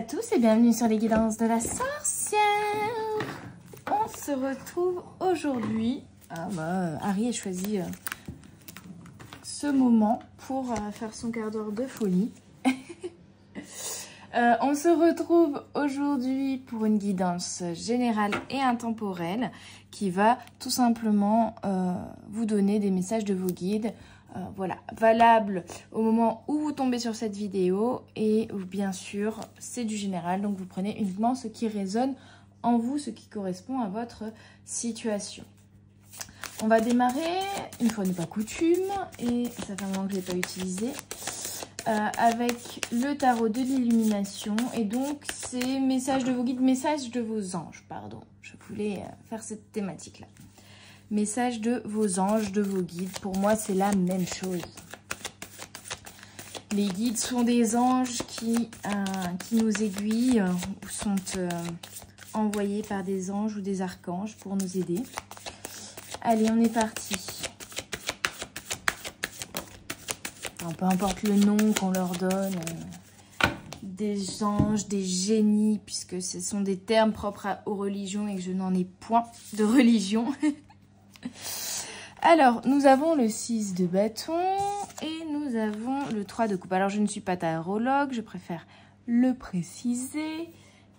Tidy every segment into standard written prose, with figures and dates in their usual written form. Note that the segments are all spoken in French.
tous et bienvenue sur les guidances de la sorcière. On se retrouve aujourd'hui. Harry a choisi ce moment pour faire son quart d'heure de folie. On se retrouve aujourd'hui pour une guidance générale et intemporelle qui va tout simplement vous donner des messages de vos guides. Voilà, valable au moment où vous tombez sur cette vidéo et bien sûr c'est du général, donc vous prenez uniquement ce qui résonne en vous, ce qui correspond à votre situation. On va démarrer, une fois n'est pas coutume, et ça fait un moment que je ne l'ai pas utilisé, avec le tarot de l'illumination, et donc c'est message de vos guides, message de vos anges, pardon, je voulais faire cette thématique-là. Message de vos anges, de vos guides. Pour moi, c'est la même chose. Les guides sont des anges qui nous aiguillent ou sont envoyés par des anges ou des archanges pour nous aider. Allez, on est parti. Alors, peu importe le nom qu'on leur donne, des anges, des génies, puisque ce sont des termes propres aux religions et que je n'en ai point de religion. Alors, nous avons le 6 de bâton et nous avons le 3 de coupe. Alors, je ne suis pas tarologue, je préfère le préciser.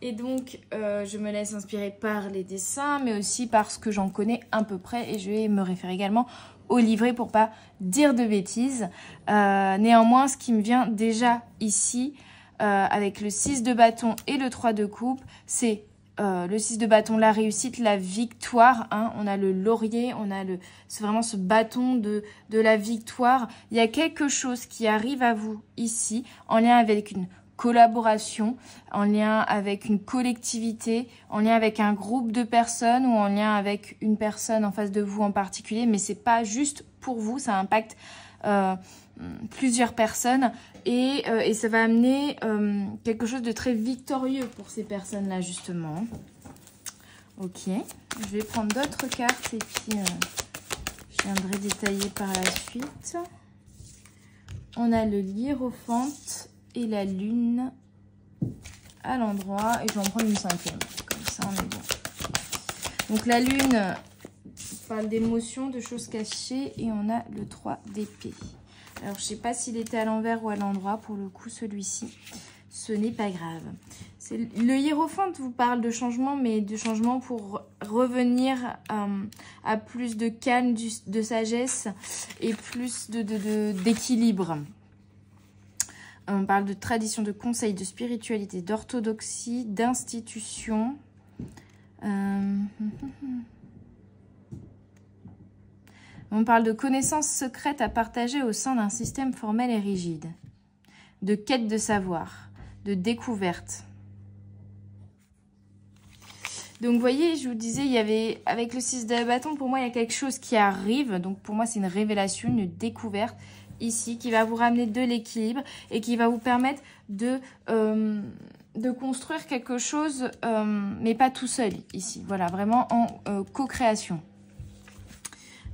Et donc, je me laisse inspirer par les dessins, mais aussi parce que j'en connais à peu près. Et je vais me référer également au livret pour pas dire de bêtises. Néanmoins, ce qui me vient déjà ici, avec le 6 de bâton et le 3 de coupe, c'est... le 6 de bâton, la réussite, la victoire, hein. On a le laurier, on a c'est vraiment ce bâton de la victoire. Il y a quelque chose qui arrive à vous ici, en lien avec une collaboration, en lien avec une collectivité, en lien avec un groupe de personnes ou en lien avec une personne en face de vous en particulier, mais c'est pas juste pour vous, ça impacte plusieurs personnes et ça va amener quelque chose de très victorieux pour ces personnes-là, justement. Ok, je vais prendre d'autres cartes et puis je viendrai détailler par la suite. On a le hiérophante et la lune à l'endroit et je vais en prendre une cinquième, comme ça on est bon. Donc la lune parle d'émotions, de choses cachées et on a le 3 d'épée. Alors, je ne sais pas s'il était à l'envers ou à l'endroit. Pour le coup, celui-ci, ce n'est pas grave. Le hiérophante vous parle de changement, mais de changement pour revenir à plus de calme, de sagesse et plus d'équilibre. On parle de tradition, de conseil, de spiritualité, d'orthodoxie, d'institution. On parle de connaissances secrètes à partager au sein d'un système formel et rigide, de quête de savoir, de découverte. Donc, vous voyez, je vous disais, il y avait, avec le 6 de bâton, pour moi, il y a quelque chose qui arrive. Donc, pour moi, c'est une révélation, une découverte ici qui va vous ramener de l'équilibre et qui va vous permettre de construire quelque chose, mais pas tout seul ici. Voilà, vraiment en co-création.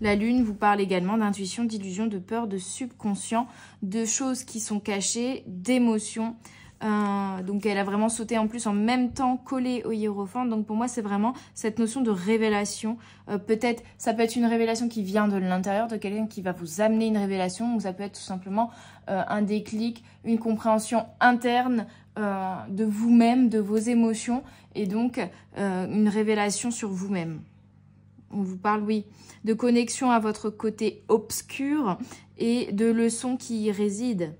La lune vous parle également d'intuition, d'illusion, de peur, de subconscient, de choses qui sont cachées, d'émotions. Donc elle a vraiment sauté en plus en même temps collée au hiérophante. Donc pour moi c'est vraiment cette notion de révélation. Peut-être ça peut être une révélation qui vient de l'intérieur de quelqu'un qui va vous amener une révélation. Ou ça peut être tout simplement un déclic, une compréhension interne de vous-même, de vos émotions. Et donc une révélation sur vous-même. On vous parle, oui, de connexion à votre côté obscur et de leçons qui y résident.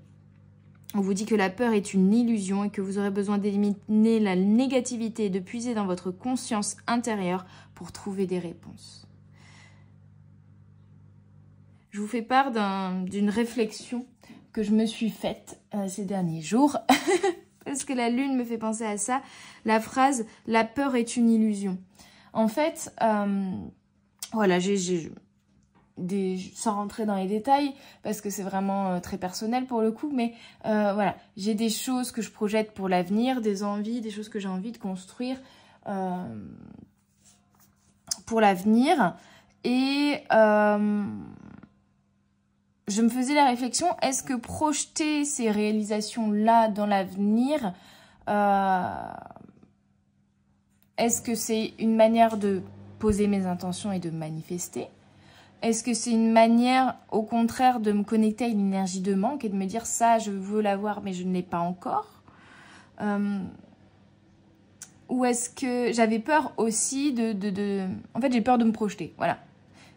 On vous dit que la peur est une illusion et que vous aurez besoin d'éliminer la négativité et de puiser dans votre conscience intérieure pour trouver des réponses. Je vous fais part d'une réflexion que je me suis faite ces derniers jours. Parce que la lune me fait penser à ça. La phrase « la peur est une illusion ». En fait... voilà, sans rentrer dans les détails, parce que c'est vraiment très personnel pour le coup, mais voilà, j'ai des choses que je projette pour l'avenir, des envies, des choses que j'ai envie de construire pour l'avenir. Et je me faisais la réflexion, est-ce que projeter ces réalisations-là dans l'avenir Est-ce que c'est une manière de poser mes intentions et de manifester? Est-ce que c'est une manière, au contraire, de me connecter à une énergie de manque et de me dire ça, je veux l'avoir, mais je ne l'ai pas encore? Ou est-ce que j'avais peur aussi En fait, j'ai peur de me projeter, voilà.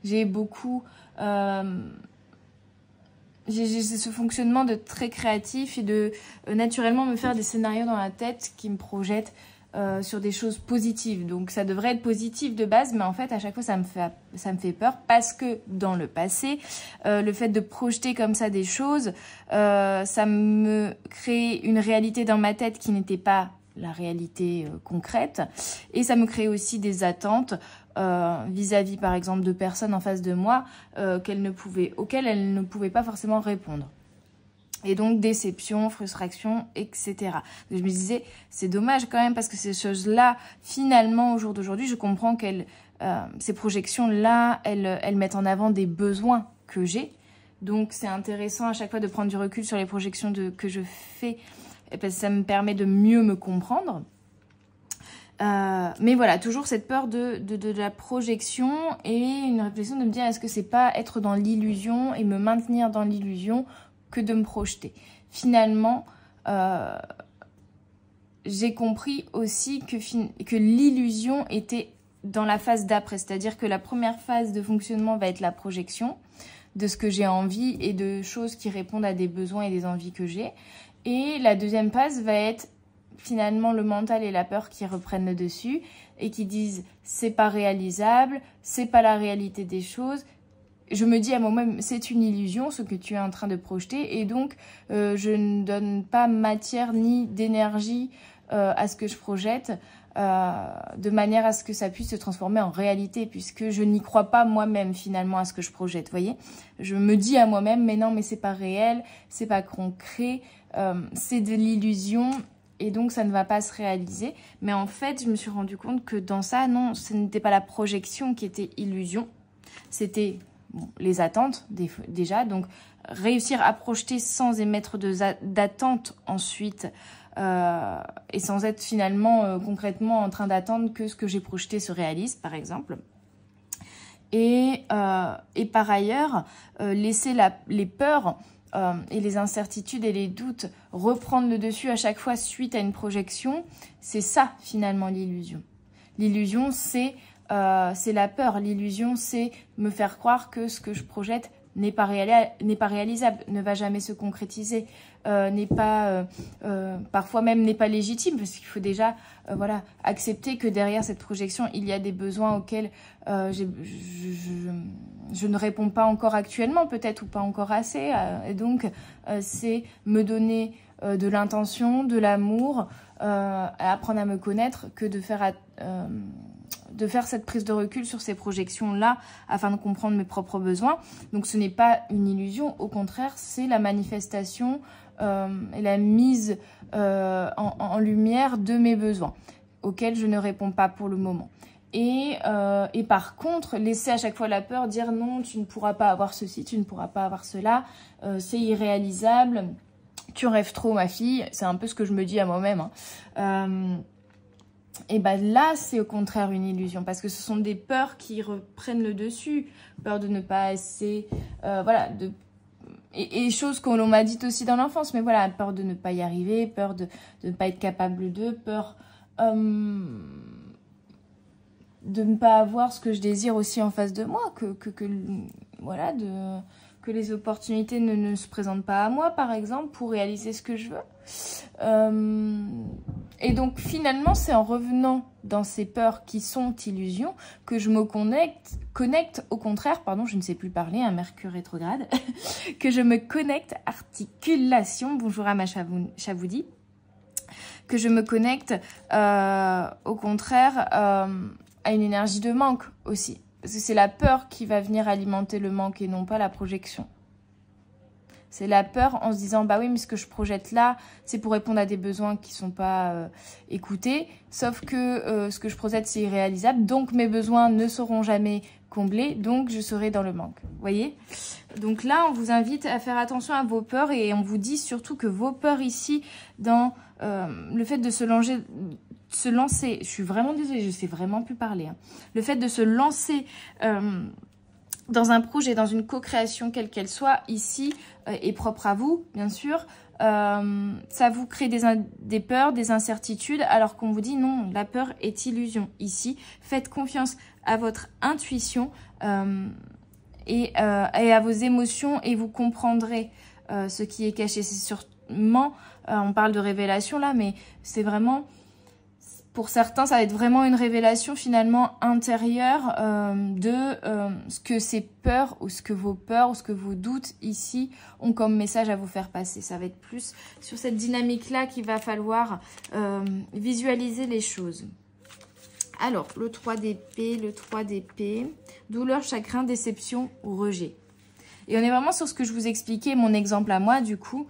J'ai beaucoup... J'ai ce fonctionnement de très créatif et de naturellement me faire des scénarios dans la tête qui me projettent sur des choses positives. Donc ça devrait être positif de base, mais en fait à chaque fois ça me fait peur parce que dans le passé, le fait de projeter comme ça des choses, ça me crée une réalité dans ma tête qui n'était pas la réalité concrète, et ça me crée aussi des attentes vis-à-vis par exemple de personnes en face de moi auxquelles elles ne pouvaient pas forcément répondre. Et donc, déception, frustration, etc. Donc, je me disais, c'est dommage quand même parce que ces choses-là, finalement, au jour d'aujourd'hui, je comprends ces projections-là, elles mettent en avant des besoins que j'ai. Donc, c'est intéressant à chaque fois de prendre du recul sur les projections que je fais parce que ça me permet de mieux me comprendre. Mais voilà, toujours cette peur de la projection et une réflexion de me dire, est-ce que c'est pas être dans l'illusion et me maintenir dans l'illusion que de me projeter. Finalement, j'ai compris aussi que l'illusion était dans la phase d'après, c'est-à-dire que la première phase de fonctionnement va être la projection de ce que j'ai envie et de choses qui répondent à des besoins et des envies que j'ai. Et la deuxième phase va être finalement le mental et la peur qui reprennent le dessus et qui disent c'est pas réalisable, c'est pas la réalité des choses. Je me dis à moi-même, c'est une illusion ce que tu es en train de projeter et donc je ne donne pas matière ni d'énergie à ce que je projette de manière à ce que ça puisse se transformer en réalité puisque je n'y crois pas moi-même finalement à ce que je projette, vous voyez. Je me dis à moi-même, mais non, mais c'est pas réel, c'est pas concret, c'est de l'illusion et donc ça ne va pas se réaliser. Mais en fait, je me suis rendu compte que dans ça, non, ce n'était pas la projection qui était illusion, c'était... Bon, les attentes déjà, donc réussir à projeter sans émettre d'attente ensuite et sans être finalement concrètement en train d'attendre que ce que j'ai projeté se réalise par exemple. Et par ailleurs, laisser les peurs et les incertitudes et les doutes reprendre le dessus à chaque fois suite à une projection, c'est ça finalement l'illusion. L'illusion c'est la peur, l'illusion c'est me faire croire que ce que je projette n'est pas réalisable, ne va jamais se concrétiser, parfois même n'est pas légitime parce qu'il faut déjà voilà, accepter que derrière cette projection il y a des besoins auxquels je ne réponds pas encore actuellement peut-être ou pas encore assez et donc c'est me donner de l'intention, de l'amour, apprendre à me connaître que de faire cette prise de recul sur ces projections-là afin de comprendre mes propres besoins. Donc ce n'est pas une illusion, au contraire, c'est la manifestation et la mise en lumière de mes besoins, auxquels je ne réponds pas pour le moment. Et par contre, laisser à chaque fois la peur, dire non, tu ne pourras pas avoir ceci, tu ne pourras pas avoir cela, c'est irréalisable, tu rêves trop ma fille, c'est un peu ce que je me dis à moi-même, hein. Et ben là, c'est au contraire une illusion parce que ce sont des peurs qui reprennent le dessus. Peur de ne pas assez... voilà, et choses qu'on m'a dites aussi dans l'enfance. Mais voilà, peur de ne pas y arriver, peur de ne pas être capable peur de ne pas avoir ce que je désire aussi en face de moi. Voilà, que les opportunités ne se présentent pas à moi, par exemple, pour réaliser ce que je veux. Et donc, finalement, c'est en revenant dans ces peurs qui sont illusions que je me connecte au contraire, pardon, je ne sais plus parler, un Mercure rétrograde, que je me connecte, articulation, bonjour à ma Chavoudi, que je me connecte au contraire à une énergie de manque aussi. Parce que c'est la peur qui va venir alimenter le manque et non pas la projection. C'est la peur en se disant, bah oui, mais ce que je projette là, c'est pour répondre à des besoins qui ne sont pas écoutés. Sauf que ce que je projette, c'est irréalisable. Donc, mes besoins ne seront jamais comblés. Donc, je serai dans le manque. Vous voyez? Donc là, on vous invite à faire attention à vos peurs. Et on vous dit surtout que vos peurs ici, dans le fait de se lancer, je suis vraiment désolée, je sais vraiment plus parler. Hein. Le fait de se lancer dans un projet, dans une co-création quelle qu'elle soit, ici, est propre à vous, bien sûr. Ça vous crée des peurs, des incertitudes, alors qu'on vous dit non, la peur est illusion. Ici, faites confiance à votre intuition et à vos émotions et vous comprendrez ce qui est caché. C'est sûrement, on parle de révélation là, mais c'est vraiment... Pour certains, ça va être vraiment une révélation finalement intérieure de ce que ces peurs ou ce que vos peurs ou ce que vos doutes ici ont comme message à vous faire passer. Ça va être plus sur cette dynamique-là qu'il va falloir visualiser les choses. Alors, le 3 d'épée, le 3 d'épée, douleur, chagrin, déception ou rejet. Et on est vraiment sur ce que je vous expliquais, mon exemple à moi du coup.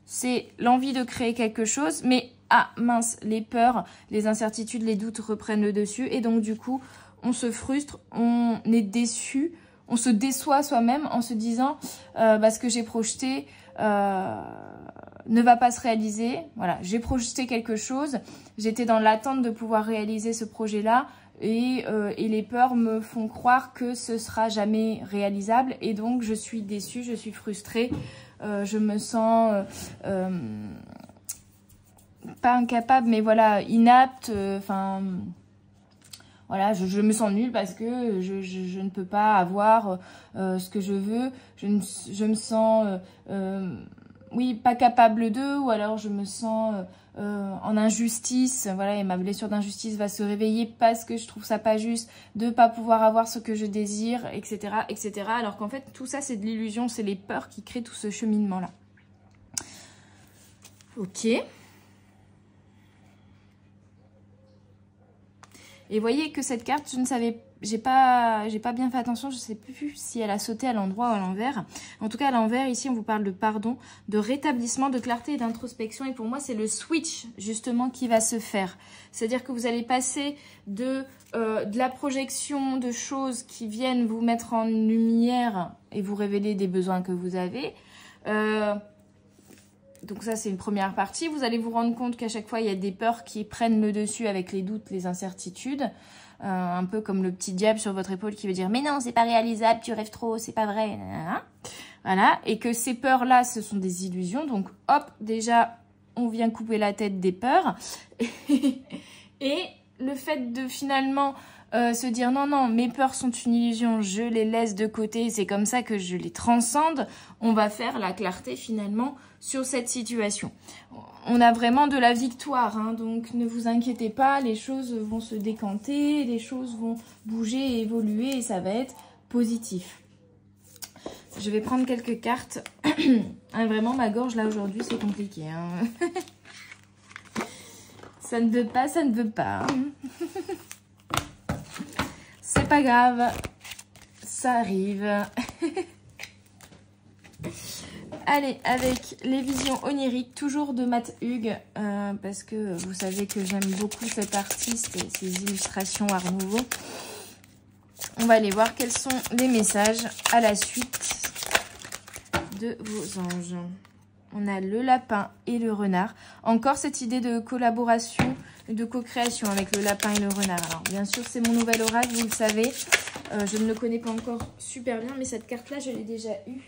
C'est l'envie de créer quelque chose, mais... Ah mince, les peurs, les incertitudes, les doutes reprennent le dessus et donc du coup, on se frustre, on est déçu, on se déçoit soi-même en se disant ce que j'ai projeté ne va pas se réaliser. Voilà, j'ai projeté quelque chose, j'étais dans l'attente de pouvoir réaliser ce projet-là et les peurs me font croire que ce sera jamais réalisable et donc je suis déçue, je suis frustrée, je me sens... pas incapable, mais voilà, inapte, enfin, voilà, je me sens nulle parce que je ne peux pas avoir ce que je veux, je me sens, oui, pas capable d'eux, ou alors je me sens en injustice, voilà, et ma blessure d'injustice va se réveiller parce que je trouve ça pas juste de pas pouvoir avoir ce que je désire, etc., etc., alors qu'en fait, tout ça, c'est de l'illusion, c'est les peurs qui créent tout ce cheminement-là. Ok. Et voyez que cette carte, je ne savais, j'ai pas bien fait attention, je ne sais plus si elle a sauté à l'endroit ou à l'envers. En tout cas, à l'envers, ici, on vous parle de pardon, de rétablissement, de clarté et d'introspection. Et pour moi, c'est le switch, justement, qui va se faire. C'est-à-dire que vous allez passer de la projection de choses qui viennent vous mettre en lumière et vous révéler des besoins que vous avez. Donc ça, c'est une première partie. Vous allez vous rendre compte qu'à chaque fois, il y a des peurs qui prennent le dessus avec les doutes, les incertitudes. Un peu comme le petit diable sur votre épaule qui veut dire « Mais non, c'est pas réalisable, tu rêves trop, c'est pas vrai. » Voilà. Et que ces peurs-là, ce sont des illusions. Donc, hop, déjà, on vient couper la tête des peurs. Et le fait de finalement... se dire non, non, mes peurs sont une illusion, je les laisse de côté, c'est comme ça que je les transcende, on va faire la clarté finalement sur cette situation. On a vraiment de la victoire, hein, donc ne vous inquiétez pas, les choses vont se décanter, les choses vont bouger et évoluer et ça va être positif. Je vais prendre quelques cartes. Ah, vraiment, ma gorge là aujourd'hui, c'est compliqué. Hein. Ça ne veut pas, ça ne veut pas. C'est pas grave, ça arrive. Allez, avec les visions oniriques, toujours de Matt Hughes, parce que vous savez que j'aime beaucoup cet artiste et ses illustrations Art Nouveau. On va aller voir quels sont les messages à la suite de vos anges. On a le lapin et le renard. Encore cette idée de collaboration, de co-création avec le lapin et le renard. Alors, bien sûr, c'est mon nouvel oracle, vous le savez. Je ne le connais pas encore super bien, mais cette carte-là, je l'ai déjà eue.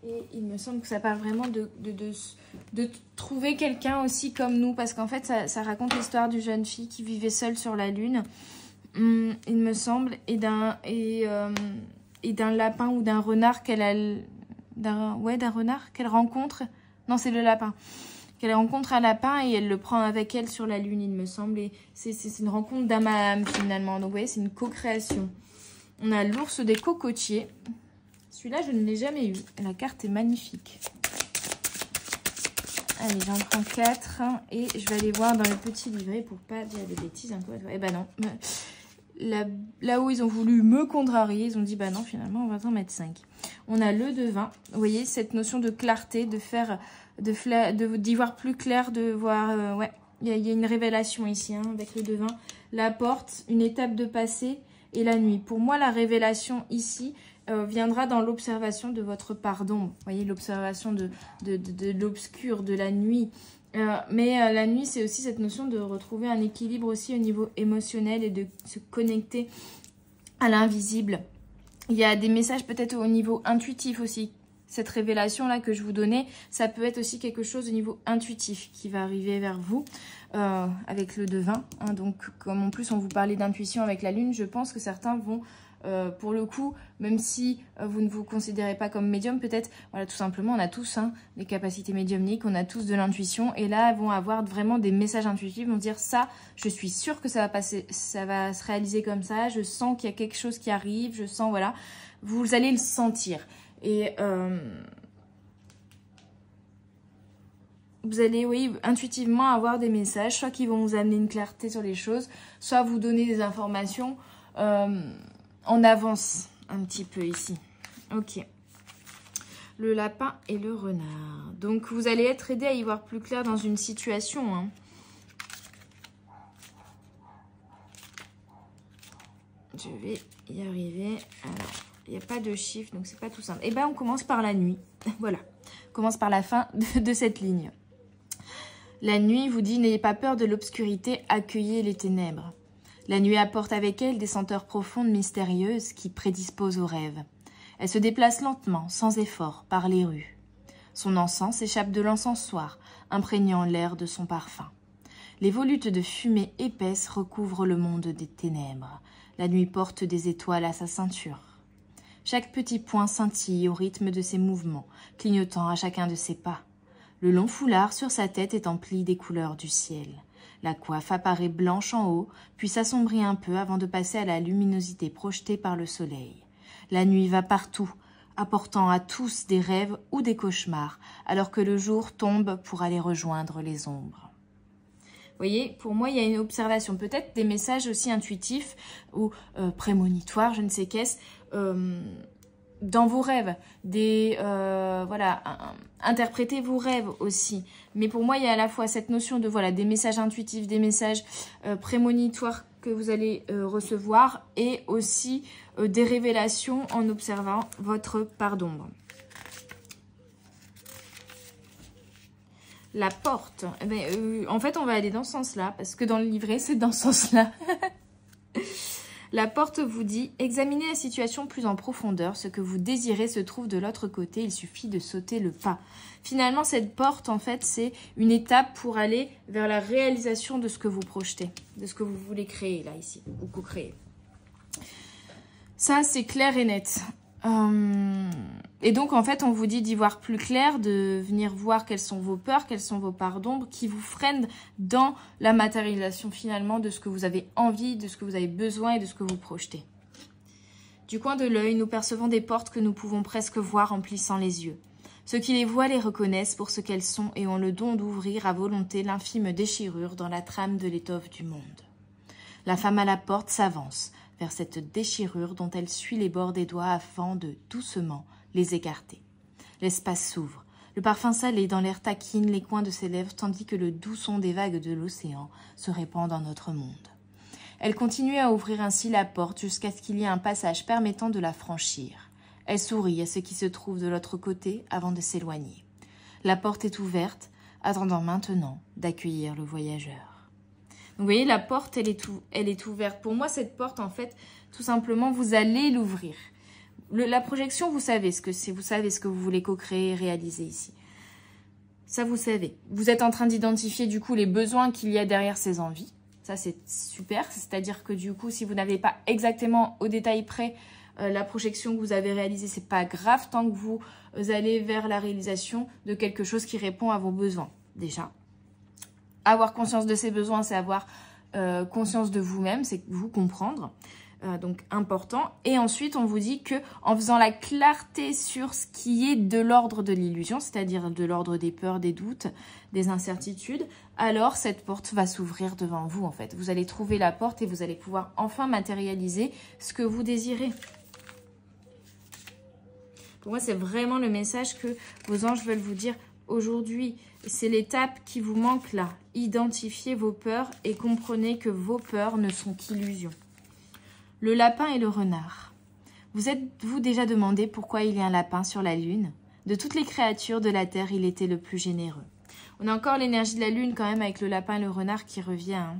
Et il me semble que ça parle vraiment de trouver quelqu'un aussi comme nous. Parce qu'en fait, ça raconte l'histoire d'une jeune fille qui vivait seule sur la Lune. Il me semble. Et d'un lapin ou d'un renard qu'elle a... d'un renard qu'elle rencontre. Non, c'est le lapin. Qu'elle rencontre un lapin et elle le prend avec elle sur la Lune, il me semble. Et c'est une rencontre d'âme à âme, finalement. Donc, vous voyez, c'est une co-création. On a l'ours des cocotiers. Celui-là, je ne l'ai jamais eu. La carte est magnifique. Allez, j'en prends 4. Et je vais aller voir dans le petit livret pour pas dire des bêtises. Eh ben non. Là où ils ont voulu me contrarier, ils ont dit, bah non, finalement, on va en mettre 5. On a le devin. Vous voyez, cette notion de clarté, de faire... d'y voir plus clair, de voir... ouais, il y a une révélation ici, hein, avec le devin. La porte, une étape de passé et la nuit. Pour moi, la révélation ici, viendra dans l'observation de votre part d'ombre. Vous voyez, l'observation de l'obscur, de la nuit. Mais la nuit, c'est aussi cette notion de retrouver un équilibre aussi au niveau émotionnel et de se connecter à l'invisible. Il y a des messages peut-être au niveau intuitif aussi. Cette révélation-là que je vous donnais, ça peut être aussi quelque chose au niveau intuitif qui va arriver vers vous avec le devin. Hein. Donc, comme en plus on vous parlait d'intuition avec la lune, je pense que certains vont, pour le coup, même si vous ne vous considérez pas comme médium, peut-être, voilà, tout simplement, on a tous des capacités médiumniques, on a tous de l'intuition, et là, vont avoir vraiment des messages intuitifs, vont dire ça, je suis sûre que ça va passer, ça va se réaliser comme ça, je sens qu'il y a quelque chose qui arrive, je sens, voilà, vous allez le sentir. Et vous allez, oui, intuitivement avoir des messages, soit qui vont vous amener une clarté sur les choses, soit vous donner des informations en avance un petit peu ici. Ok. Le lapin et le renard. Donc, vous allez être aidé à y voir plus clair dans une situation. Hein. Je vais y arriver. Alors, il n'y a pas de chiffre, donc c'est pas tout simple. Et bien, on commence par la nuit. Voilà. On commence par la fin de cette ligne. La nuit vous dit, n'ayez pas peur de l'obscurité, accueillez les ténèbres. La nuit apporte avec elle des senteurs profondes, mystérieuses, qui prédisposent aux rêves. Elle se déplace lentement, sans effort, par les rues. Son encens échappe de l'encensoir, imprégnant l'air de son parfum. Les volutes de fumée épaisse recouvrent le monde des ténèbres. La nuit porte des étoiles à sa ceinture. Chaque petit point scintille au rythme de ses mouvements, clignotant à chacun de ses pas. Le long foulard sur sa tête est empli des couleurs du ciel. La coiffe apparaît blanche en haut, puis s'assombrit un peu avant de passer à la luminosité projetée par le soleil. La nuit va partout, apportant à tous des rêves ou des cauchemars, alors que le jour tombe pour aller rejoindre les ombres. Vous voyez, pour moi, il y a une observation, peut-être des messages aussi intuitifs ou prémonitoires, je ne sais qu'est-ce, dans vos rêves, voilà, interprétez vos rêves aussi. Mais pour moi, il y a à la fois cette notion de, voilà, des messages intuitifs, des messages prémonitoires que vous allez recevoir et aussi des révélations en observant votre part d'ombre. La porte, eh bien, en fait, on va aller dans ce sens-là, parce que dans le livret, c'est dans ce sens-là. La porte vous dit, examinez la situation plus en profondeur, ce que vous désirez se trouve de l'autre côté, il suffit de sauter le pas. Finalement, cette porte, en fait, c'est une étape pour aller vers la réalisation de ce que vous projetez, de ce que vous voulez créer, là, ici, ou co-créer. Ça, c'est clair et net. Et donc, en fait, on vous dit d'y voir plus clair, de venir voir quelles sont vos peurs, quelles sont vos parts d'ombre qui vous freinent dans la matérialisation finalement de ce que vous avez envie, de ce que vous avez besoin et de ce que vous projetez. Du coin de l'œil, nous percevons des portes que nous pouvons presque voir en plissant les yeux. Ceux qui les voient les reconnaissent pour ce qu'elles sont et ont le don d'ouvrir à volonté l'infime déchirure dans la trame de l'étoffe du monde. La femme à la porte s'avance vers cette déchirure dont elle suit les bords des doigts afin de, doucement, les écarter. L'espace s'ouvre. Le parfum salé dans l'air taquine les coins de ses lèvres tandis que le doux son des vagues de l'océan se répand dans notre monde. Elle continue à ouvrir ainsi la porte jusqu'à ce qu'il y ait un passage permettant de la franchir. Elle sourit à ce qui se trouve de l'autre côté avant de s'éloigner. La porte est ouverte, attendant maintenant d'accueillir le voyageur. Vous voyez, la porte, elle est ouverte. Pour moi, cette porte, en fait, tout simplement, vous allez l'ouvrir. La projection, vous savez ce que c'est. Vous savez ce que vous voulez co-créer et réaliser ici. Ça, vous savez. Vous êtes en train d'identifier, du coup, les besoins qu'il y a derrière ces envies. Ça, c'est super. C'est-à-dire que, du coup, si vous n'avez pas exactement au détail près la projection que vous avez réalisée, c'est pas grave tant que vous allez vers la réalisation de quelque chose qui répond à vos besoins, déjà. Avoir conscience de ses besoins, c'est avoir conscience de vous-même, c'est vous comprendre, donc important. Et ensuite, on vous dit que en faisant la clarté sur ce qui est de l'ordre de l'illusion, c'est-à-dire de l'ordre des peurs, des doutes, des incertitudes, alors cette porte va s'ouvrir devant vous, en fait. Vous allez trouver la porte et vous allez pouvoir enfin matérialiser ce que vous désirez. Pour moi, c'est vraiment le message que vos anges veulent vous dire aujourd'hui. C'est l'étape qui vous manque là. Identifiez vos peurs et comprenez que vos peurs ne sont qu'illusions. Le lapin et le renard. Vous êtes-vous déjà demandé pourquoi il y a un lapin sur la lune? De toutes les créatures de la terre, il était le plus généreux. On a encore l'énergie de la lune quand même avec le lapin et le renard qui revient. Hein.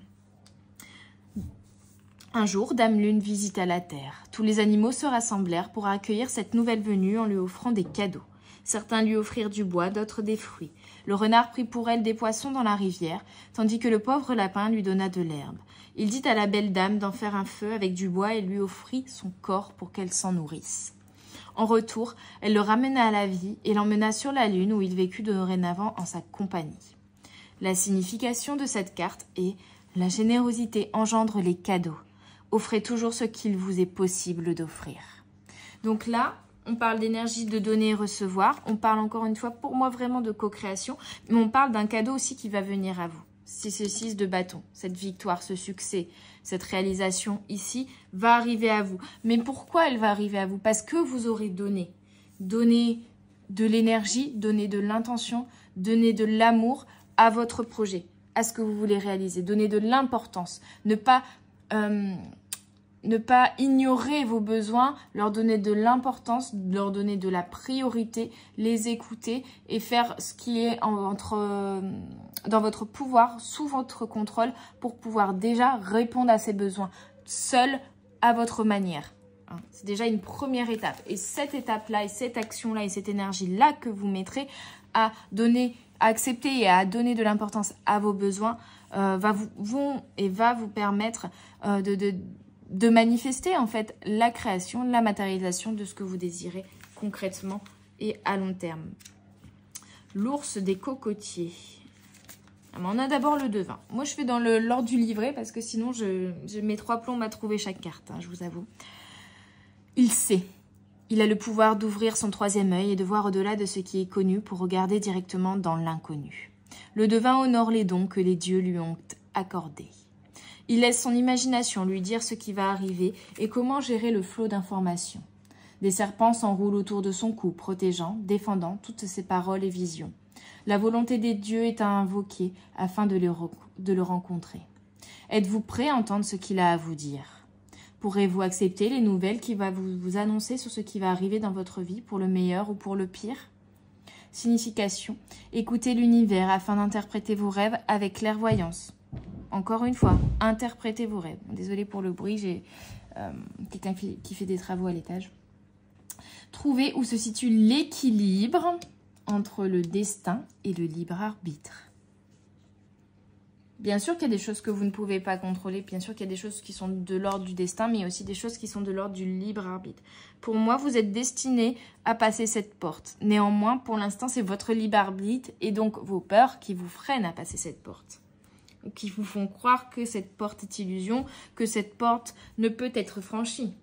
Un jour, Dame Lune visita la terre. Tous les animaux se rassemblèrent pour accueillir cette nouvelle venue en lui offrant des cadeaux. Certains lui offrirent du bois, d'autres des fruits. Le renard prit pour elle des poissons dans la rivière, tandis que le pauvre lapin lui donna de l'herbe. Il dit à la belle dame d'en faire un feu avec du bois et lui offrit son corps pour qu'elle s'en nourrisse. En retour, elle le ramena à la vie et l'emmena sur la lune où il vécut dorénavant en sa compagnie. La signification de cette carte est « La générosité engendre les cadeaux. Offrez toujours ce qu'il vous est possible d'offrir. » Donc là, on parle d'énergie de donner et recevoir. On parle encore une fois, pour moi, vraiment de co-création. Mais on parle d'un cadeau aussi qui va venir à vous. C'est ce 6 de bâton, cette victoire, ce succès, cette réalisation ici va arriver à vous. Mais pourquoi elle va arriver à vous? Parce que vous aurez donné. Donné de l'énergie, donné de l'intention, donné de l'amour à votre projet, à ce que vous voulez réaliser. Donner de l'importance. Ne pas ignorer vos besoins, leur donner de l'importance, leur donner de la priorité, les écouter et faire ce qui est dans votre pouvoir, sous votre contrôle, pour pouvoir déjà répondre à ces besoins, seul, à votre manière. C'est déjà une première étape. Et cette étape-là, et cette action-là, et cette énergie-là que vous mettrez à donner, à accepter et à donner de l'importance à vos besoins, va vous permettre de manifester en fait la création, la matérialisation de ce que vous désirez concrètement et à long terme. L'ours des cocotiers. On a d'abord le devin. Moi je fais dans l'ordre du livret parce que sinon je mets 3 plombs à trouver chaque carte, hein, je vous avoue. Il sait. Il a le pouvoir d'ouvrir son 3e œil et de voir au-delà de ce qui est connu pour regarder directement dans l'inconnu. Le devin honore les dons que les dieux lui ont accordés. Il laisse son imagination lui dire ce qui va arriver et comment gérer le flot d'informations. Des serpents s'enroulent autour de son cou, protégeant, défendant toutes ses paroles et visions. La volonté des dieux est à invoquer afin de le rencontrer. Êtes-vous prêt à entendre ce qu'il a à vous dire? Pourrez-vous accepter les nouvelles qu'il va vous annoncer sur ce qui va arriver dans votre vie, pour le meilleur ou pour le pire? Signification. Écoutez l'univers afin d'interpréter vos rêves avec clairvoyance. Encore une fois, interprétez vos rêves. Désolée pour le bruit, j'ai quelqu'un qui fait des travaux à l'étage. Trouvez où se situe l'équilibre entre le destin et le libre arbitre. Bien sûr qu'il y a des choses que vous ne pouvez pas contrôler, bien sûr qu'il y a des choses qui sont de l'ordre du destin, mais il y a aussi des choses qui sont de l'ordre du libre arbitre. Pour moi, vous êtes destiné à passer cette porte. Néanmoins, pour l'instant, c'est votre libre arbitre et donc vos peurs qui vous freinent à passer cette porte. Qui vous font croire que cette porte est illusion, que cette porte ne peut être franchie.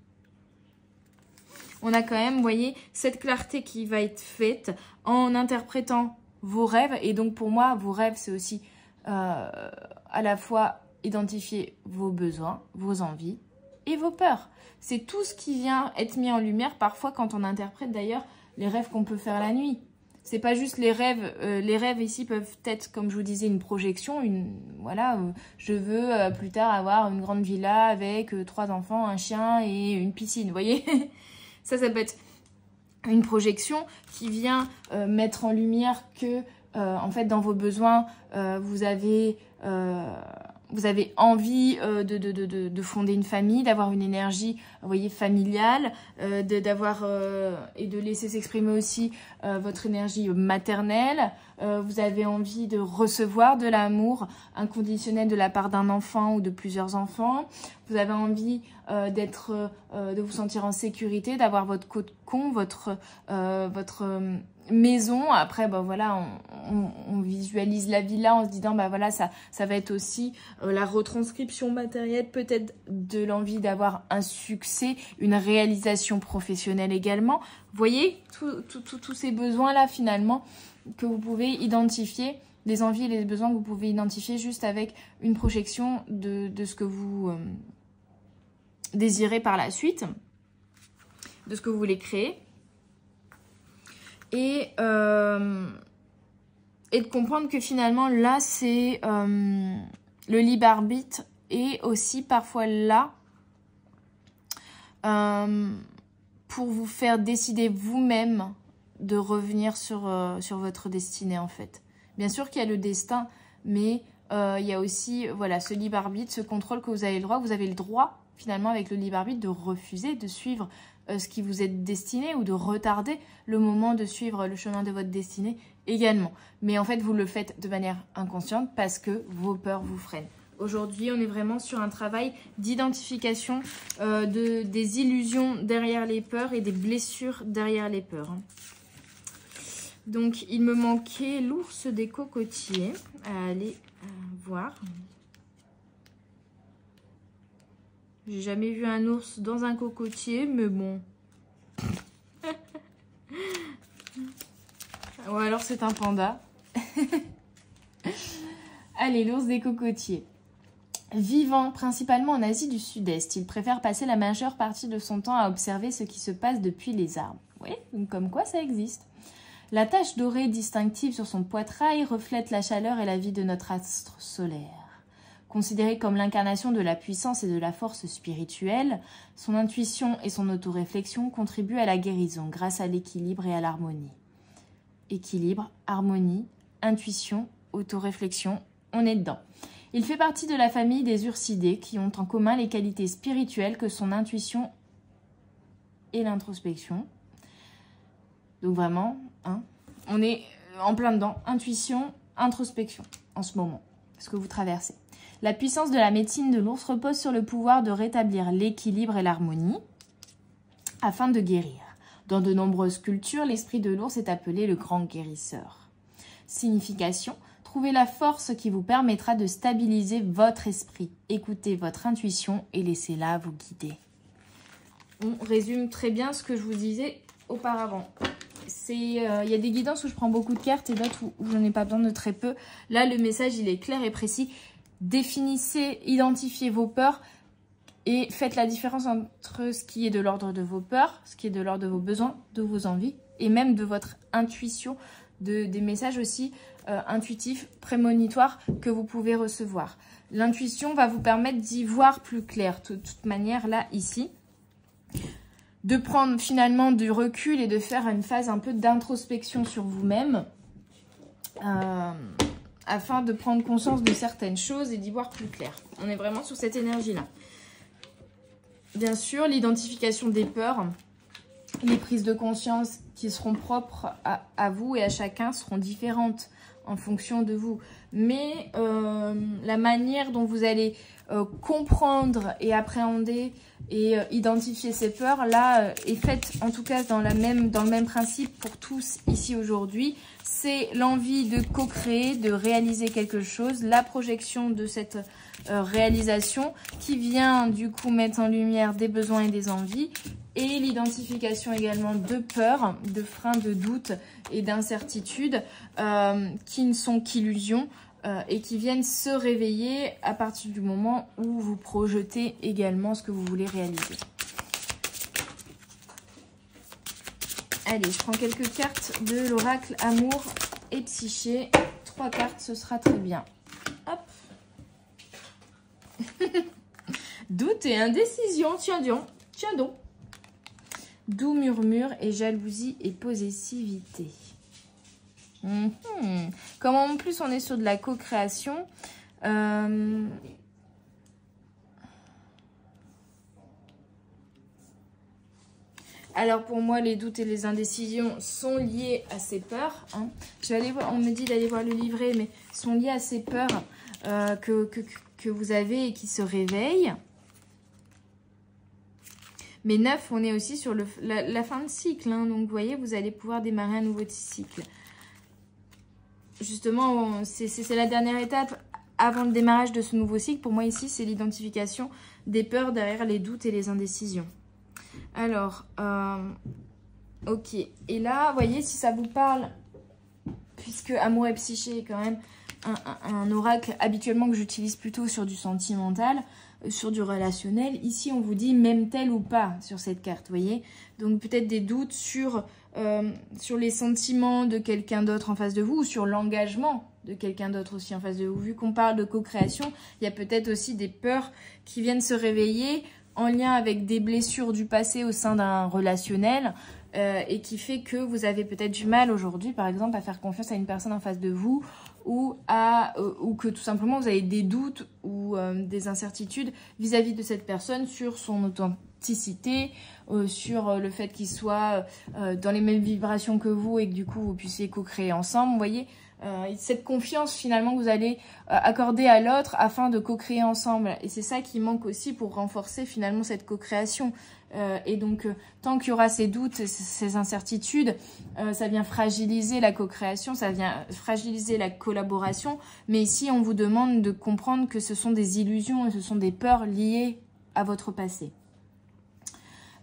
On a quand même, vous voyez, cette clarté qui va être faite en interprétant vos rêves. Et donc pour moi, vos rêves, c'est aussi à la fois identifier vos besoins, vos envies et vos peurs. C'est tout ce qui vient être mis en lumière parfois quand on interprète d'ailleurs les rêves qu'on peut faire la nuit. C'est pas juste les rêves. Les rêves ici peuvent être, comme je vous disais, une projection. Voilà, je veux plus tard avoir une grande villa avec 3 enfants, un chien et une piscine. Vous voyez, ça peut être une projection qui vient mettre en lumière que, en fait, dans vos besoins, vous avez envie de fonder une famille, d'avoir une énergie, vous voyez, familiale, d'avoir et de laisser s'exprimer aussi votre énergie maternelle. Vous avez envie de recevoir de l'amour inconditionnel de la part d'un enfant ou de plusieurs enfants. Vous avez envie de vous sentir en sécurité, d'avoir votre cocon, votre maison. Après, ben voilà, on visualise la villa en se disant, ben voilà, ça va être aussi la retranscription matérielle, peut-être de l'envie d'avoir un succès, une réalisation professionnelle également. Vous voyez, tous ces besoins-là, finalement, que vous pouvez identifier, les envies et les besoins que vous pouvez identifier juste avec une projection de ce que vous désirez par la suite, de ce que vous voulez créer. Et de comprendre que finalement, là, c'est le libre arbitre et aussi parfois là pour vous faire décider vous-même de revenir sur votre destinée en fait. Bien sûr qu'il y a le destin, mais il y a aussi voilà, ce libre arbitre, ce contrôle que vous avez le droit. Vous avez le droit finalement avec le libre arbitre de refuser de suivre ce qui vous est destiné ou de retarder le moment de suivre le chemin de votre destinée également. Mais en fait, vous le faites de manière inconsciente parce que vos peurs vous freinent. Aujourd'hui, on est vraiment sur un travail d'identification des illusions derrière les peurs et des blessures derrière les peurs. Donc, il me manquait l'ours des cocotiers à aller voir. J'ai jamais vu un ours dans un cocotier, mais bon. Ou alors c'est un panda. Allez, l'ours des cocotiers. Vivant principalement en Asie du Sud-Est, il préfère passer la majeure partie de son temps à observer ce qui se passe depuis les arbres. Oui, donc comme quoi ça existe. La tache dorée distinctive sur son poitrail reflète la chaleur et la vie de notre astre solaire. Considéré comme l'incarnation de la puissance et de la force spirituelle, son intuition et son autoréflexion contribuent à la guérison grâce à l'équilibre et à l'harmonie. Équilibre, harmonie, intuition, autoréflexion, on est dedans. Il fait partie de la famille des ursidés qui ont en commun les qualités spirituelles que son intuition et l'introspection. Donc vraiment, hein, on est en plein dedans, intuition, introspection en ce moment, ce que vous traversez. La puissance de la médecine de l'ours repose sur le pouvoir de rétablir l'équilibre et l'harmonie afin de guérir. Dans de nombreuses cultures, l'esprit de l'ours est appelé le grand guérisseur. Signification, trouvez la force qui vous permettra de stabiliser votre esprit. Écoutez votre intuition et laissez-la vous guider. On résume très bien ce que je vous disais auparavant. Il y a des guidances où je prends beaucoup de cartes et d'autres où je n'en ai pas besoin de très peu. Là, le message, il est clair et précis. Définissez, identifiez vos peurs et faites la différence entre ce qui est de l'ordre de vos peurs, ce qui est de l'ordre de vos besoins, de vos envies et même de votre intuition, des messages aussi intuitifs, prémonitoires que vous pouvez recevoir. L'intuition va vous permettre d'y voir plus clair. De toute manière, là, ici, de prendre finalement du recul et de faire une phase un peu d'introspection sur vous-même afin de prendre conscience de certaines choses et d'y voir plus clair. On est vraiment sur cette énergie-là. Bien sûr, l'identification des peurs, les prises de conscience qui seront propres à vous et à chacun seront différentes en fonction de vous. Mais la manière dont vous allez comprendre et appréhender et identifier ces peurs, là, est faite en tout cas dans le même principe pour tous ici aujourd'hui. C'est l'envie de co-créer, de réaliser quelque chose, la projection de cette réalisation qui vient du coup mettre en lumière des besoins et des envies et l'identification également de peurs, de freins, de doutes et d'incertitudes qui ne sont qu'illusions et qui viennent se réveiller à partir du moment où vous projetez également ce que vous voulez réaliser. Allez, je prends quelques cartes de l'oracle Amour et Psyché. 3 cartes, ce sera très bien. Hop. Doute et indécision, tiens donc. Doux murmure et jalousie et possessivité. Comme en plus on est sur de la co-création, alors pour moi les doutes et les indécisions sont liés à ces peurs. Hein. Je vais aller voir, on me dit d'aller voir le livret, mais sont liés à ces peurs que vous avez et qui se réveillent. Mais 9, on est aussi sur la fin de cycle. Hein. Donc vous voyez, vous allez pouvoir démarrer un nouveau cycle. Justement, c'est la dernière étape avant le démarrage de ce nouveau cycle. Pour moi ici, c'est l'identification des peurs derrière les doutes et les indécisions. Alors, ok. Et là, vous voyez, si ça vous parle, puisque Amour et Psyché est quand même un oracle habituellement que j'utilise plutôt sur du sentimental, sur du relationnel. Ici, on vous dit m'aime-t-elle ou pas sur cette carte, vous voyez. Donc peut-être des doutes sur les sentiments de quelqu'un d'autre en face de vous ou sur l'engagement de quelqu'un d'autre aussi en face de vous. Vu qu'on parle de co-création, il y a peut-être aussi des peurs qui viennent se réveiller en lien avec des blessures du passé au sein d'un relationnel et qui fait que vous avez peut-être du mal aujourd'hui, par exemple, à faire confiance à une personne en face de vous ou que tout simplement vous avez des doutes ou des incertitudes vis-à-vis de cette personne sur son authenticité, sur le fait qu'il soit dans les mêmes vibrations que vous et que du coup vous puissiez co-créer ensemble, vous voyez. Cette confiance finalement que vous allez accorder à l'autre afin de co-créer ensemble. Et c'est ça qui manque aussi pour renforcer finalement cette co-création. Et donc, tant qu'il y aura ces doutes, ces incertitudes, ça vient fragiliser la co-création, ça vient fragiliser la collaboration. Mais ici, on vous demande de comprendre que ce sont des illusions et ce sont des peurs liées à votre passé.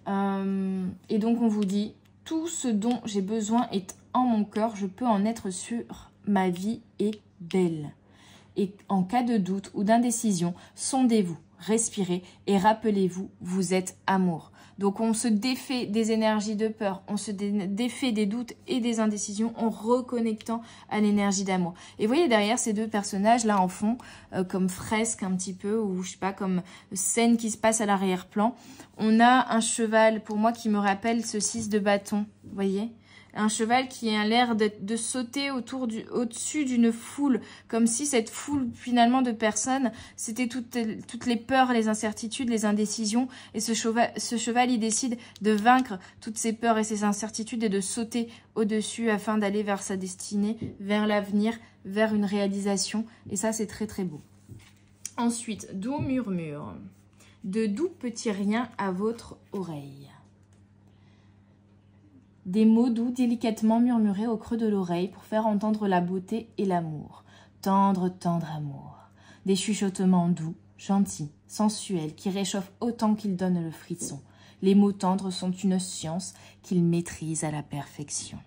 Et donc, on vous dit, tout ce dont j'ai besoin est en mon cœur, je peux en être sûr. Ma vie est belle. Et en cas de doute ou d'indécision, sondez-vous, respirez et rappelez-vous, vous êtes amour. Donc on se défait des énergies de peur, on se défait des doutes et des indécisions en reconnectant à l'énergie d'amour. Et vous voyez derrière ces deux personnages là en fond, comme fresque un petit peu, ou je sais pas, comme scène qui se passe à l'arrière-plan, on a un cheval pour moi qui me rappelle ce 6 de bâton, vous voyez ? Un cheval qui a l'air de sauter au-dessus d'une foule, comme si cette foule finalement de personnes, c'était toutes les peurs, les incertitudes, les indécisions. Et ce cheval, il décide de vaincre toutes ces peurs et ces incertitudes et de sauter au-dessus afin d'aller vers sa destinée, vers l'avenir, vers une réalisation. Et ça, c'est très très beau. Ensuite, doux murmure. De doux petits riens à votre oreille. Des mots doux délicatement murmurés au creux de l'oreille pour faire entendre la beauté et l'amour. Tendre, tendre amour. Des chuchotements doux, gentils, sensuels, qui réchauffent autant qu'ils donnent le frisson. Les mots tendres sont une science qu'ils maîtrisent à la perfection.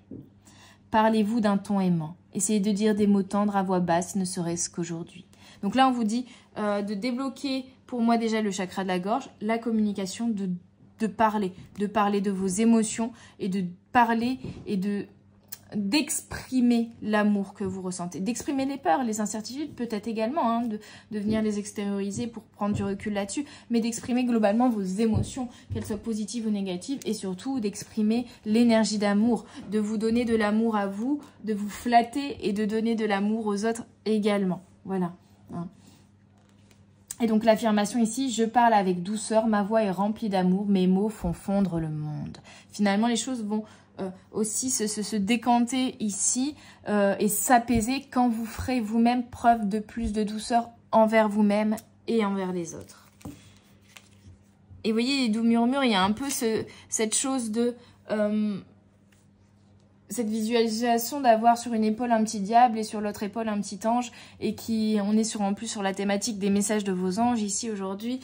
Parlez-vous d'un ton aimant. Essayez de dire des mots tendres à voix basse, ne serait-ce qu'aujourd'hui. Donc là, on vous dit de débloquer, pour moi déjà, le chakra de la gorge, la communication, de parler de vos émotions et de parler et d'exprimer l'amour que vous ressentez, d'exprimer les peurs, les incertitudes peut-être également, hein, de venir les extérioriser pour prendre du recul là-dessus, mais d'exprimer globalement vos émotions, qu'elles soient positives ou négatives, et surtout d'exprimer l'énergie d'amour, de vous donner de l'amour à vous, de vous flatter et de donner de l'amour aux autres également. Voilà. Hein. Et donc l'affirmation ici, je parle avec douceur, ma voix est remplie d'amour, mes mots font fondre le monde. Finalement, les choses vont aussi se décanter ici et s'apaiser quand vous ferez vous-même preuve de plus de douceur envers vous-même et envers les autres. Et vous voyez, les doux murmures, il y a un peu cette chose de... cette visualisation d'avoir sur une épaule un petit diable et sur l'autre épaule un petit ange, et on est en plus sur la thématique des messages de vos anges ici aujourd'hui,